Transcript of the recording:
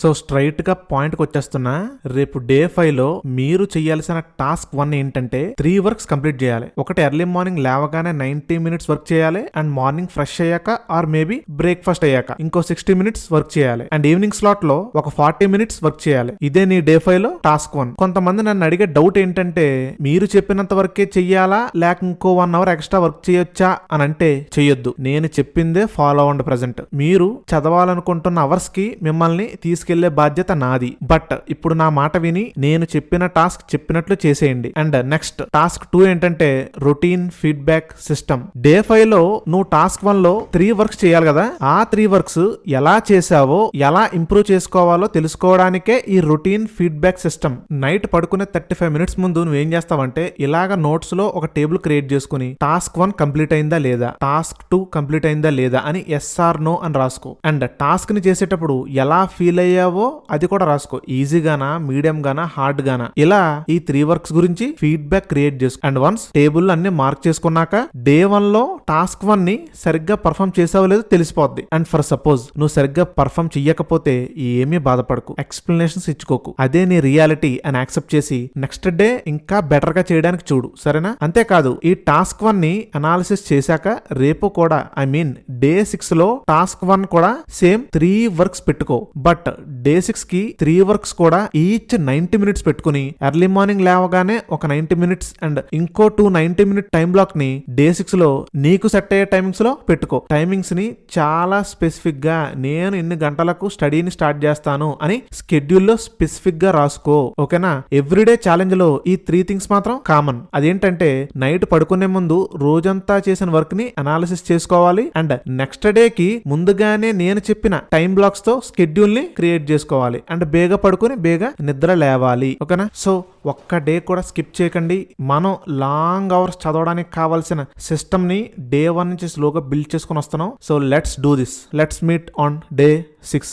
So straight గా point కి వచ్చేస్తున్నా. రేపు డే 5 లో మీరు చేయాల్సిన టాస్క్ 1 ఏంటంటే 3 వర్క్స్ కంప్లీట్ చేయాలి. ఒకటి ఎర్లీ మార్నింగ్ లేవగానే 90 మినిట్స్ వర్క్ చేయాలి, అండ్ మార్నింగ్ ఫ్రెష్ అయ్యాక ఆర్ మేబీ బ్రేక్ఫాస్ట్ అయ్యాక ఇంకో 60 మినిట్స్ వర్క్ చేయాలి, అండ్ ఈవినింగ్ స్లాట్ లో ఒక 40 మినిట్స్ వర్క్ చేయాలి. ఇదే నీ డే 5 లో టాస్క్ 1. కొంతమంది నన్ను అడిగే డౌట్ ఏంటంటే మీరు చెప్పినంత వరకే చెయ్యాలా లేక ఇంకో 1 అవర్ ఎక్స్ట్రా వర్క్ చేయొచ్చా అని అంటే చెయ్యొద్దు. నేను చెప్పిందే ఫాలో అవ్వండి. ప్రెజెంట్ మీరు చదవాలనుకుంటున్న అవర్స్ కి మిమ్మల్ని తీసుకెళ్లే బాధ్యత నాది. బట్ ఇప్పుడు నా మాట విని నేను చెప్పిన టాస్క్ చెప్పినట్లు చేసేయండి. అండ్ నెక్స్ట్ టాస్క్ 2 ఏంటంటే రొటీన్ ఫీడ్బ్యాక్ సిస్టమ్. డే 5 లో నువ్వు టాస్క్ 1 లో 3 వర్క్స్ చేయాలి కదా, ఆ 3 వర్క్స్ ఎలా చేసావో ఎలా ఇంప్రూవ్ చేసుకోవాలో తెలుసుకోవడానికే ఈ రొటీన్ ఫీడ్బ్యాక్ సిస్టమ్. నైట్ పడుకునే 35 మినిట్స్ ముందు నువ్వేం చేస్తావంటే ఇలాగ నోట్స్ లో ఒక టేబుల్ క్రియేట్ చేసుకుని టాస్క్ 1 కంప్లీట్ అయిందా లేదా, టాస్క్ 2 కంప్లీట్ అయిందా లేదా అని ఎస్ ఆర్ నో అని రాసుకో. అండ్ టాస్క్ ని చేసేటప్పుడు ఎలా ఫీల్ అయ్యావో అది కూడా రాసుకో. ఈజీగానా, మీడియం గానా, హార్డ్ గానా, ఇలా ఈ 3 వర్క్స్ గురించి ఫీడ్బ్యాక్ క్రియేట్ చేసుకో. అండ్ వన్స్ టేబుల్ అన్ని మార్క్ చేసుకున్నాక డే 1 లో టాస్క్ 1 ని సరిగ్గా పర్ఫామ్ చేసావో లేదో తెలిసిపోద్ది. అండ్ ఫర్ సపోజ్ నువ్వు సరిగ్గా పర్ఫామ్ చెయ్యకపోతే ఏమీ బాధపడకు, ఎక్స్ప్లెనేషన్స్ ఇచ్చుకోకు. అదే నీ రియాలిటీ అని యాక్సెప్ట్ చేసి నెక్స్ట్ డే ఇంకా బెటర్ గా చేయడానికి చూడు, సరేనా? అంతేకాదు ఈ టాస్క్ 1 ని అనాలిసిస్ చేశాక రేపు కూడా ఐ మీన్ డే 6 లో టాస్క్ 1 కూడా సేమ్ 3 వర్క్స్ పెట్టుకో. బట్ డే 6 కి 3 వర్క్స్ కూడా ఈచ్ 90 మినిట్స్ పెట్టుకుని ఎర్లీ మార్నింగ్ లేవగానే ఒక 90 మినిట్స్ అండ్ ఇంకో 2 90 మినిట్ టైం బ్లాక్ ని డే 6 లో నీకు సెట్ అయ్యే టైమింగ్స్ లో పెట్టుకో. టైమింగ్స్ ని చాలా స్పెసిఫిక్ గా నేను ఇన్ని గంటలకు స్టడీని స్టార్ట్ చేస్తాను అని స్కెడ్యూల్ లో స్పెసిఫిక్ గా రాసుకో, ఓకేనా? ఎవ్రీడే ఛాలెంజ్ లో ఈ 3 థింగ్స్ మాత్రం కామన్. అదేంటంటే నైట్ పడుకునే ముందు రోజంతా చేసిన వర్క్ ని అనాలిసిస్ చేసుకోవాలి, అండ్ నెక్స్ట్ డే కి ముందుగానే నేను చెప్పిన టైం బ్లాక్స్ తో స్కెడ్యూల్ ని క్రియేట్ చేసుకోవాలి, అండ్ బేగా పడుకుని బేగా నిద్ర లేవాలి, ఓకేనా? సో ఒక్క డే కూడా స్కిప్ చేయకండి. మనం లాంగ్ అవర్స్ చదవడానికి కావాల్సిన సిస్టమ్ ని డే 1 నుంచి స్లోగా బిల్డ్ చేసుకుని వస్తున్నాం. So let's do this. Let's meet on day 6.